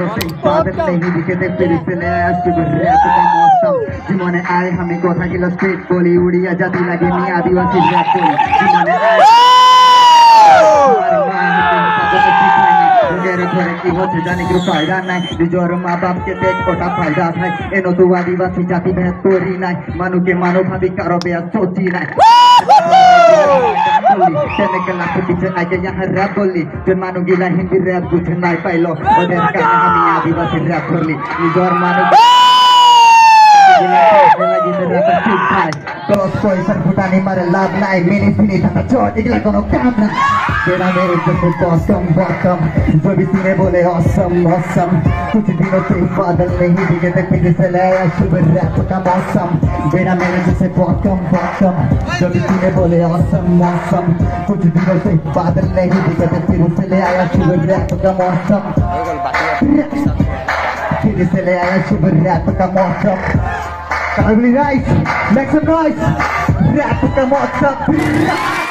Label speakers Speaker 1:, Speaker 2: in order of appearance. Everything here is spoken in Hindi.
Speaker 1: दिनों से बादल नहीं दिखे थे फिर से नया सुबह रैप का मौसम जिन्होंने आए हमें कोथा की स्ट्रीट बोली उड़ी आजादी लगे नहीं आदिवासी रैप बोली जिन्होंने आए की होते जाने की फायदा नहीं निजोर माँ बाप के देख कोटा फायदा है एनो तो आदिवासी जाति में तोरी नहीं मानु के मानो भाभी करो बेया सोची नहीं चने के लाख पीछे आके यहाँ रैप बोली जो मानु गिला हिंदी रैप कुछ नहीं पाइलो उधर का हम आदिवासी रैप कर ली निजोर मानु तो कोई सर फुटा नहीं मारे लाभ नहीं मेरी फिनी था छोड़ इगला कोनो काम ना तेरा मेरे जैसे बॉटम जो भी तूने बोले awesome कुछ दिनों से बादल नहीं दिखे थे फिर से लाया सुबह रैप का मौसम तेरा मेरे जैसे बॉटम जो भी तूने बोले awesome कुछ दिनों से बादल नहीं दिखे थे फिर से ले आया सुबह रैप का मौसम फिर से ले आया सुबह रैप का मौसम Everybody right, make some noise. Rap with the mouth up.